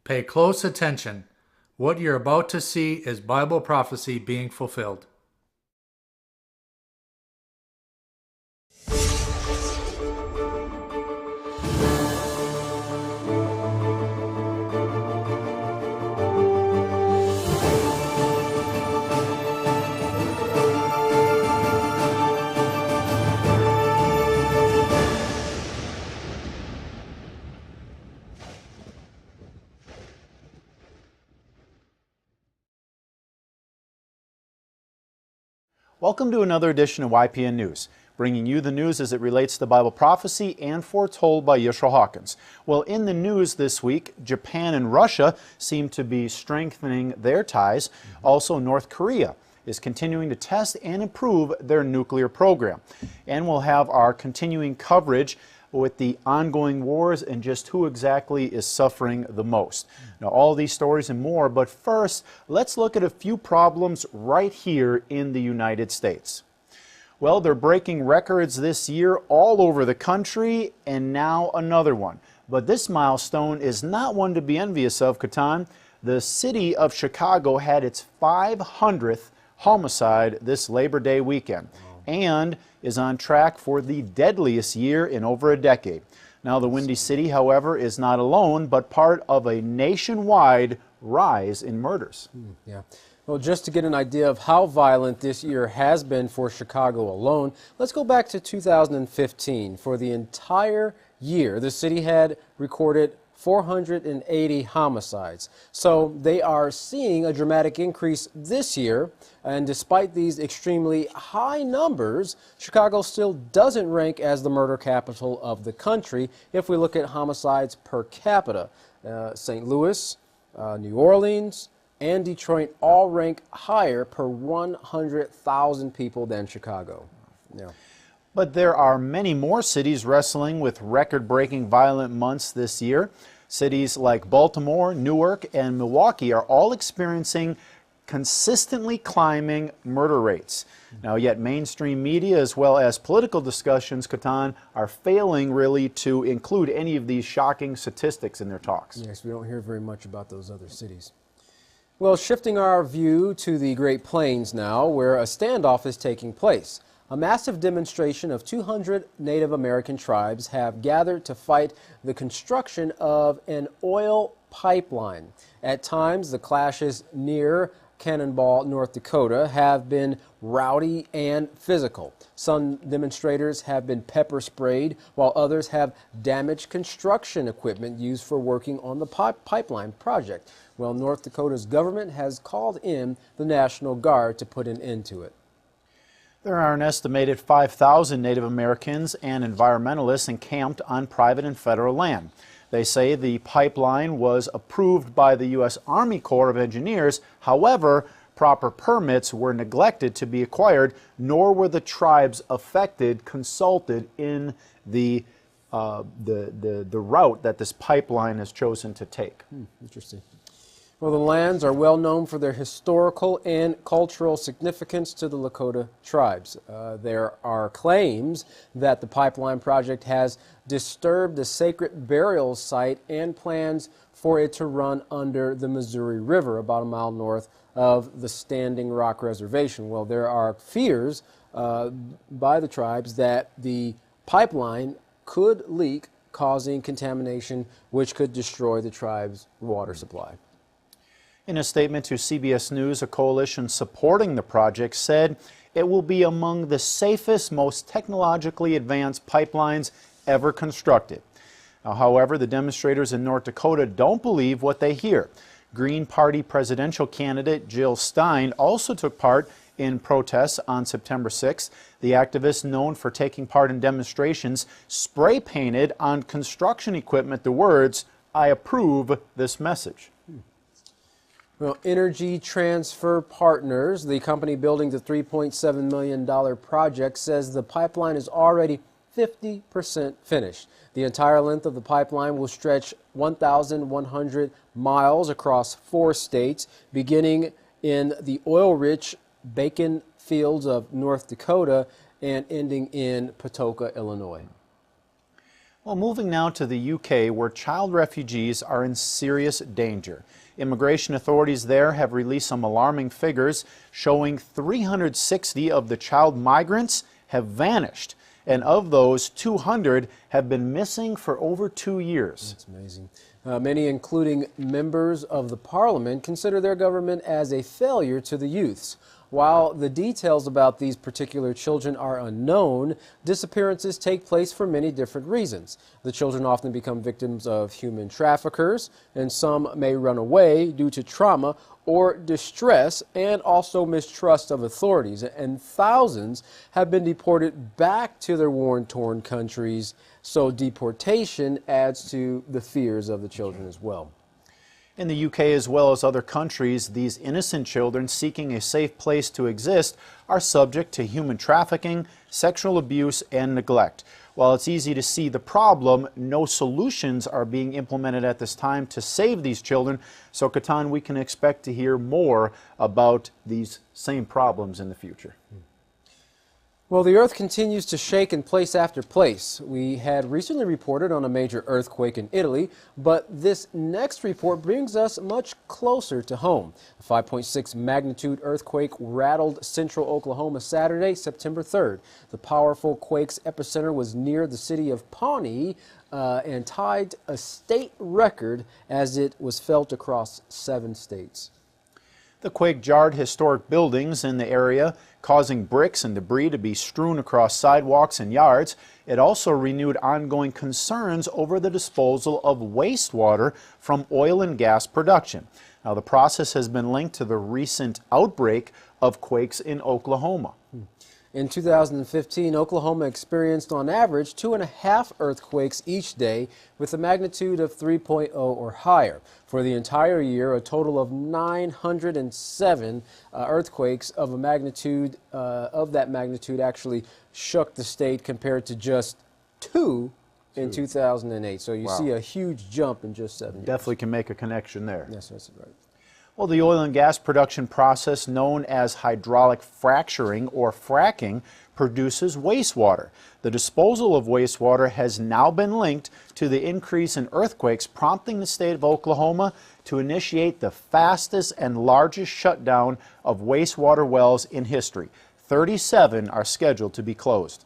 Pay close attention. What you're about to see is Bible prophecy being fulfilled. Welcome to another edition of YPN News, bringing you the news as it relates to Bible prophecy and foretold by Yishra Hawkins. Well, in the news this week, Japan and Russia seem to be strengthening their ties. Also, North Korea is continuing to test and improve their nuclear program. And we'll have our continuing coverage with the ongoing wars and just who exactly is suffering the most. Now, all these stories and more, but first, let's look at a few problems right here in the United States. Well, they're breaking records this year all over the country, and now another one. But this milestone is not one to be envious of, Catan. The city of Chicago had its 500th homicide this Labor Day weekend, and is on track for the deadliest year in over a decade. Now, the Windy City, however, is not alone, but part of a nationwide rise in murders. Yeah. Well, just to get an idea of how violent this year has been for Chicago alone, let's go back to 2015. For the entire year, the city had recorded 480 homicides. So they are seeing a dramatic increase this year, and despite these extremely high numbers, Chicago still doesn't rank as the murder capital of the country if we look at homicides per capita. St. Louis, New Orleans, and Detroit all rank higher per 100,000 people than Chicago. Yeah. But there are many more cities wrestling with record-breaking violent months this year. Cities like Baltimore, Newark, and Milwaukee are all experiencing consistently climbing murder rates. Now, yet mainstream media as well as political discussions, Catan, are failing really to include any of these shocking statistics in their talks. Yes, we don't hear very much about those other cities. Well, shifting our view to the Great Plains now, where a standoff is taking place. A massive demonstration of 200 Native American tribes have gathered to fight the construction of an oil pipeline. At times, the clashes near Cannonball, North Dakota, have been rowdy and physical. Some demonstrators have been pepper sprayed, while others have damaged construction equipment used for working on the pipeline project. Well, North Dakota's government has called in the National Guard to put an end to it. There are an estimated 5,000 Native Americans and environmentalists encamped on private and federal land. They say the pipeline was approved by the U.S. Army Corps of Engineers. However, proper permits were neglected to be acquired, nor were the tribes affected consulted in the route that this pipeline has chosen to take. Interesting. Well, the lands are well known for their historical and cultural significance to the Lakota tribes. There are claims that the pipeline project has disturbed the sacred burial site and plans for it to run under the Missouri River, about a mile north of the Standing Rock Reservation. Well, there are fears by the tribes that the pipeline could leak, causing contamination, which could destroy the tribe's water supply. In a statement to CBS News, a coalition supporting the project said it will be among the safest, most technologically advanced pipelines ever constructed. Now, however, the demonstrators in North Dakota don't believe what they hear. Green Party presidential candidate Jill Stein also took part in protests on September 6th. The activist, known for taking part in demonstrations, spray painted on construction equipment the words, "I approve this message." Well, Energy Transfer Partners, the company building the $3.7 million project, says the pipeline is already 50% finished. The entire length of the pipeline will stretch 1,100 miles across 4 states, beginning in the oil-rich Bacon fields of North Dakota and ending in Patoka, Illinois. Well, moving now to the UK, where child refugees are in serious danger. Immigration authorities there have released some alarming figures showing 360 of the child migrants have vanished. And of those, 200 have been missing for over 2 years. That's amazing. Many, including members of the parliament, consider their government as a failure to the youths. While the details about these particular children are unknown, disappearances take place for many different reasons. The children often become victims of human traffickers, and some may run away due to trauma or distress and also mistrust of authorities. And thousands have been deported back to their war-torn countries, so deportation adds to the fears of the children as well. In the UK, as well as other countries, these innocent children seeking a safe place to exist are subject to human trafficking, sexual abuse, and neglect. While it's easy to see the problem, no solutions are being implemented at this time to save these children. So, Katan, we can expect to hear more about these same problems in the future. Well, the earth continues to shake in place after place. We had recently reported on a major earthquake in Italy, but this next report brings us much closer to home. A 5.6 magnitude earthquake rattled central Oklahoma Saturday, September 3rd. The powerful quake's epicenter was near the city of Pawnee and tied a state record as it was felt across 7 states. The quake jarred historic buildings in the area, causing bricks and debris to be strewn across sidewalks and yards. It also renewed ongoing concerns over the disposal of wastewater from oil and gas production. Now, the process has been linked to the recent outbreak of quakes in Oklahoma. In 2015, Oklahoma experienced on average 2.5 earthquakes each day with a magnitude of 3.0 or higher. For the entire year, a total of 907 earthquakes of that magnitude actually shook the state compared to just 2 in 2008. So you see a huge jump in just 7 years. Definitely can make a connection there. Yes, that's right. Well, the oil and gas production process known as hydraulic fracturing or fracking produces wastewater. The disposal of wastewater has now been linked to the increase in earthquakes, prompting the state of Oklahoma to initiate the fastest and largest shutdown of wastewater wells in history. 37 are scheduled to be closed.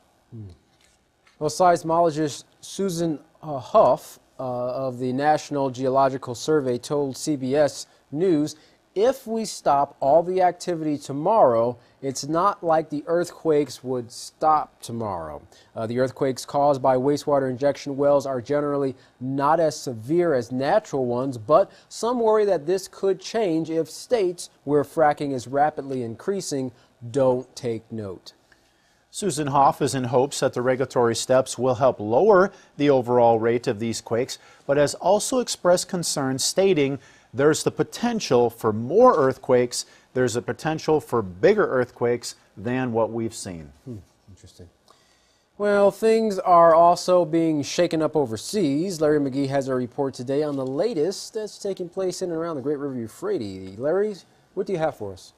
Well, seismologist Susan Huff of the National Geological Survey told CBS News, if we stop all the activity tomorrow, it's not like the earthquakes would stop tomorrow. The earthquakes caused by wastewater injection wells are generally not as severe as natural ones, but some worry that this could change if states where fracking is rapidly increasing don't take note. Susan Hoff is in hopes that the regulatory steps will help lower the overall rate of these quakes, but has also expressed concern, stating there's the potential for more earthquakes. There's a potential for bigger earthquakes than what we've seen. Interesting. Well, things are also being shaken up overseas. Larry McGee has a report today on the latest that's taking place in and around the Great River Euphrates. Larry, what do you have for us?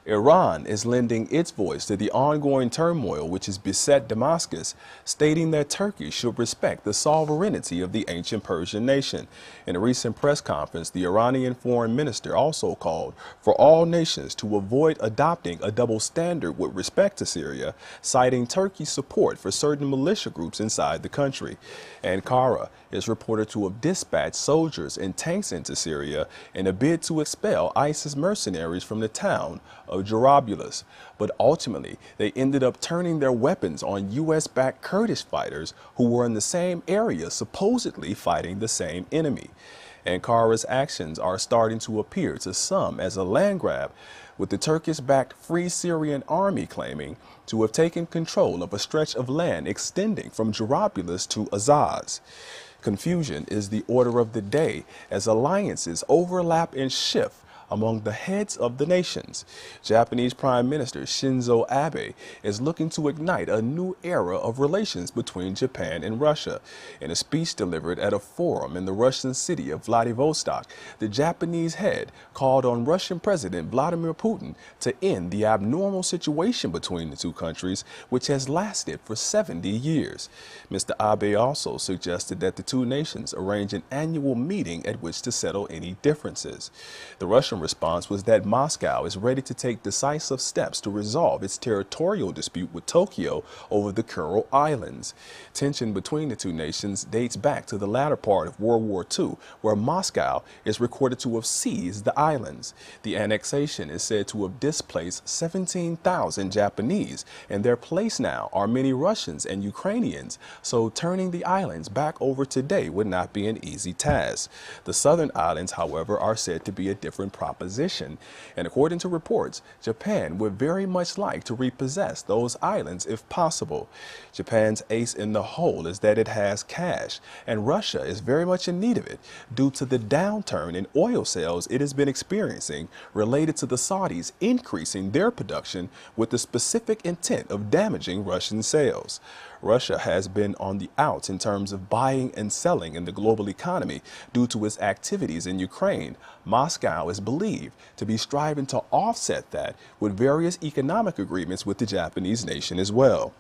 Iran is lending its voice to the ongoing turmoil which has beset Damascus, stating that Turkey should respect the sovereignty of the ancient Persian nation. In a recent press conference, the Iranian foreign minister also called for all nations to avoid adopting a double standard with respect to Syria, citing Turkey's support for certain militia groups inside the country. Ankara is reported to have dispatched soldiers and tanks into Syria in a bid to expel ISIS mercenaries from the town of Jarablus, but ultimately they ended up turning their weapons on U.S.-backed Kurdish fighters who were in the same area, supposedly fighting the same enemy. Ankara's actions are starting to appear to some as a land grab, with the Turkish-backed Free Syrian Army claiming to have taken control of a stretch of land extending from Jarablus to Azaz. Confusion is the order of the day as alliances overlap and shift among the heads of the nations. Japanese Prime Minister Shinzo Abe is looking to ignite a new era of relations between Japan and Russia. In a speech delivered at a forum in the Russian city of Vladivostok, the Japanese head called on Russian President Vladimir Putin to end the abnormal situation between the two countries, which has lasted for 70 years. Mr. Abe also suggested that the two nations arrange an annual meeting at which to settle any differences. The Russian response was that Moscow is ready to take decisive steps to resolve its territorial dispute with Tokyo over the Kuril Islands. Tension between the two nations dates back to the latter part of World War II, where Moscow is recorded to have seized the islands. The annexation is said to have displaced 17,000 Japanese. In their place now are many Russians and Ukrainians, so turning the islands back over today would not be an easy task. The southern islands, however, are said to be a different proposition, and according to reports, Japan would very much like to repossess those islands if possible. Japan's ace in the hole is that it has cash, and Russia is very much in need of it due to the downturn in oil sales it has been experiencing related to the Saudis increasing their production with the specific intent of damaging Russian sales. Russia has been on the outs in terms of buying and selling in the global economy due to its activities in Ukraine. Moscow is believed to be striving to offset that with various economic agreements with the Japanese nation as well.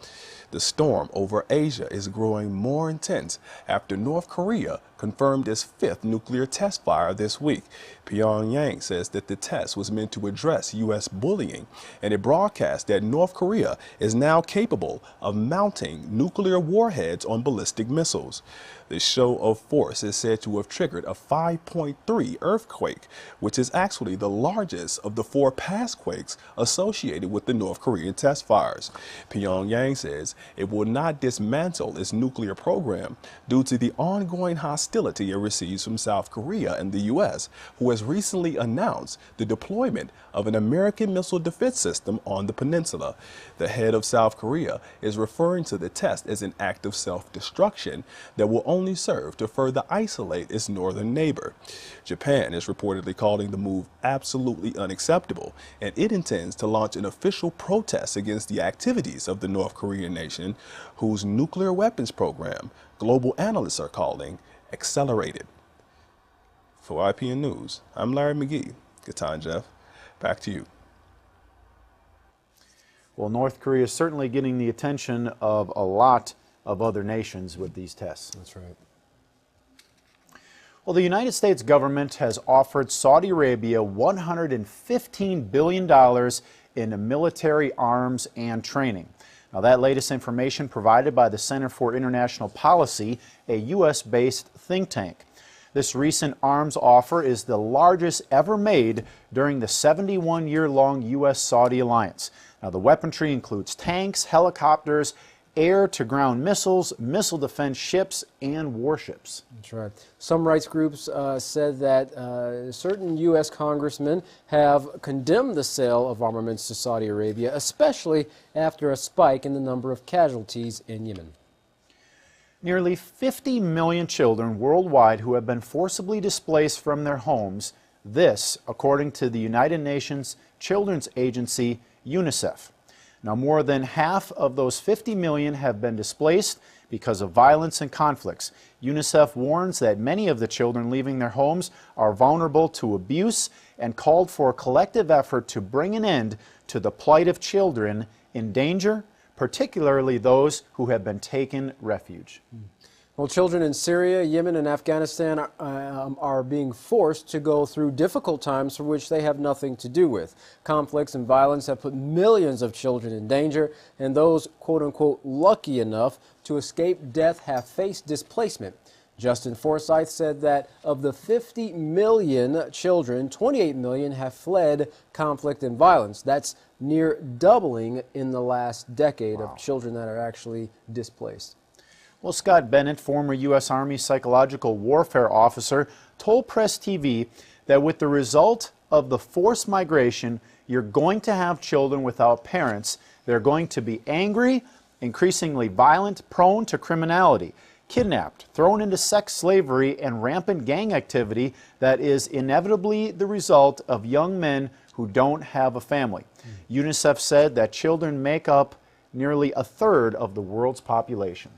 The storm over Asia is growing more intense after North Korea confirmed its fifth nuclear test fire this week. Pyongyang says that the test was meant to address U.S. bullying, and it broadcast that North Korea is now capable of mounting nuclear warheads on ballistic missiles. The show of force is said to have triggered a 5.3 earthquake, which is actually the largest of the 4 past quakes associated with the North Korean test fires. Pyongyang says it will not dismantle its nuclear program due to the ongoing hostility it receives from South Korea and the U.S., who has recently announced the deployment of an American missile defense system on the peninsula. The head of South Korea is referring to the test as an act of self-destruction that will only serve to further isolate its northern neighbor. Japan is reportedly calling the move absolutely unacceptable, and it intends to launch an official protest against the activities of the North Korean nation, whose nuclear weapons program global analysts are calling accelerated. For YPN News, I'm Larry McGee. Good time, Jeff. Back to you. Well, North Korea is certainly getting the attention of a lot of other nations with these tests. That's right. Well, the United States government has offered Saudi Arabia $115 billion in military arms and training. Now, that latest information provided by the Center for International Policy, a U.S.-based think tank. This recent arms offer is the largest ever made during the 71-year-long U.S.-Saudi alliance. Now, the weaponry includes tanks, helicopters, air-to-ground missiles, missile defense ships, and warships. That's right. Some rights groups said that certain U.S. congressmen have condemned the sale of armaments to Saudi Arabia, especially after a spike in the number of casualties in Yemen. Nearly 50 million children worldwide who have been forcibly displaced from their homes. This, according to the United Nations Children's Agency, UNICEF. Now, more than half of those 50 million have been displaced because of violence and conflicts. UNICEF warns that many of the children leaving their homes are vulnerable to abuse and called for a collective effort to bring an end to the plight of children in danger, particularly those who have been taken refuge. Well, children in Syria, Yemen, and Afghanistan are being forced to go through difficult times for which they have nothing to do with. Conflicts and violence have put millions of children in danger, and those, quote-unquote, lucky enough to escape death have faced displacement. Justin Forsyth said that of the 50 million children, 28 million have fled conflict and violence. That's near doubling in the last decade of children that are actually displaced. Well, Scott Bennett, former U.S. Army psychological warfare officer, told Press TV that with the result of the forced migration, you're going to have children without parents. They're going to be angry, increasingly violent, prone to criminality. kidnapped, thrown into sex slavery, and rampant gang activity that is inevitably the result of young men who don't have a family. UNICEF said that children make up nearly a third of the world's population.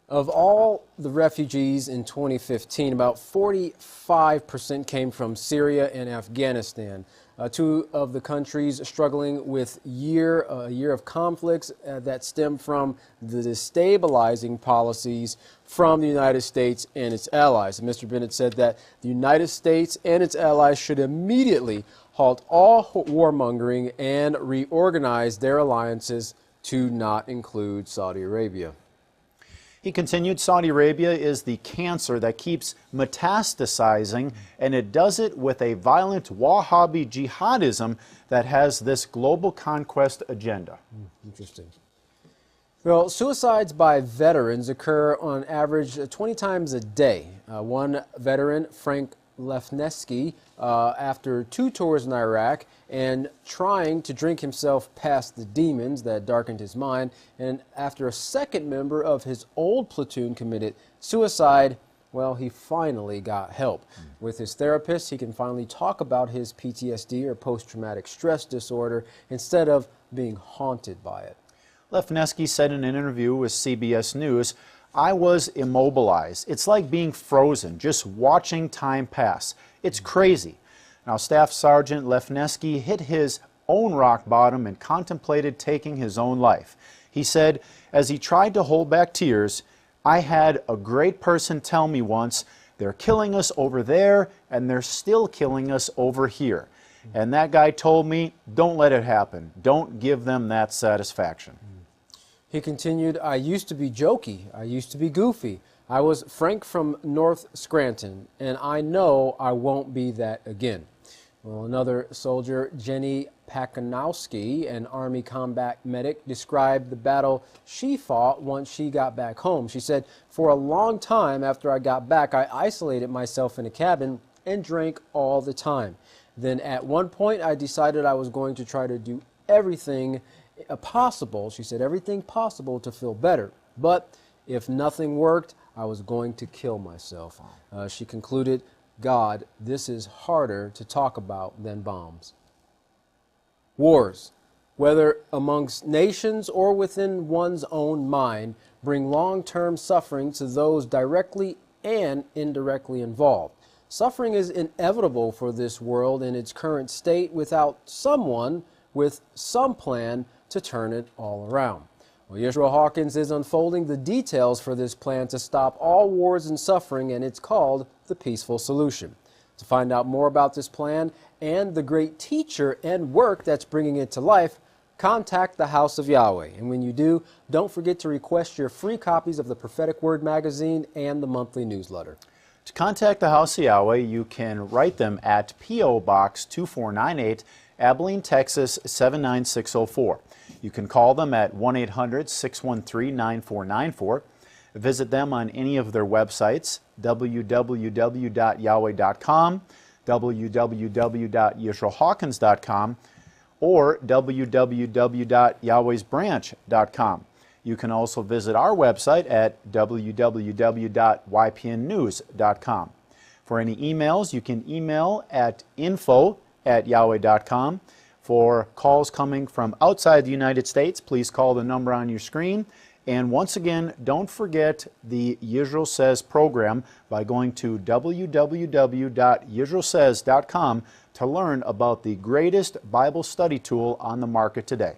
Of all the refugees in 2015, about 45% came from Syria and Afghanistan, two of the countries struggling with a year of conflicts that stem from the destabilizing policies from the United States and its allies. And Mr. Bennett said that the United States and its allies should immediately halt all warmongering and reorganize their alliances to not include Saudi Arabia. He continued, Saudi Arabia is the cancer that keeps metastasizing, and it does it with a violent Wahhabi jihadism that has this global conquest agenda. Interesting. Well, suicides by veterans occur on average 20 times a day. One veteran, Frank Lefnesky, after 2 tours in Iraq and trying to drink himself past the demons that darkened his mind, and after a second member of his old platoon committed suicide, well, he finally got help. With his therapist, he can finally talk about his PTSD or post-traumatic stress disorder instead of being haunted by it. Lefnesky said in an interview with CBS News, I was immobilized. It's like being frozen, just watching time pass. It's crazy. Now, Staff Sergeant Lefnesky hit his own rock bottom and contemplated taking his own life. He said, as he tried to hold back tears, I had a great person tell me once, they're killing us over there and they're still killing us over here. And that guy told me, don't let it happen. Don't give them that satisfaction. He continued, I used to be jokey. I used to be goofy. I was Frank from North Scranton, and I know I won't be that again. Well, another soldier, Jenny Pakanowski, an Army combat medic, described the battle she fought once she got back home. She said, for a long time after I got back, I isolated myself in a cabin and drank all the time. Then at one point, I decided I was going to try to do everything possible, she said, everything possible to feel better. But if nothing worked, I was going to kill myself. She concluded, God, this is harder to talk about than bombs. Wars, whether amongst nations or within one's own mind, bring long-term suffering to those directly and indirectly involved. Suffering is inevitable for this world in its current state without someone with some plan to turn it all around. Well, Yisrael Hawkins is unfolding the details for this plan to stop all wars and suffering, and it's called the Peaceful Solution. To find out more about this plan and the great teacher and work that's bringing it to life, contact the House of Yahweh. And when you do, don't forget to request your free copies of the Prophetic Word magazine and the monthly newsletter. To contact the House of Yahweh, you can write them at P.O. Box 2498, Abilene, Texas 79604. You can call them at 1-800-613-9494. Visit them on any of their websites, www.yahweh.com, www.yisraelhawkins.com, or www.yahwehsbranch.com. You can also visit our website at www.ypnnews.com. For any emails, you can email at info@yahweh.com. For calls coming from outside the United States, please call the number on your screen. And once again, don't forget the Yisrael Says program by going to www.yisraelsays.com to learn about the greatest Bible study tool on the market today.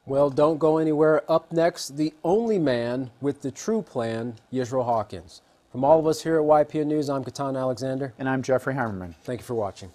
Well, don't go anywhere. Up next, the only man with the true plan, Yisrael Hawkins. From all of us here at YPN News, I'm Katan Alexander. And I'm Jeffrey Hammerman. Thank you for watching.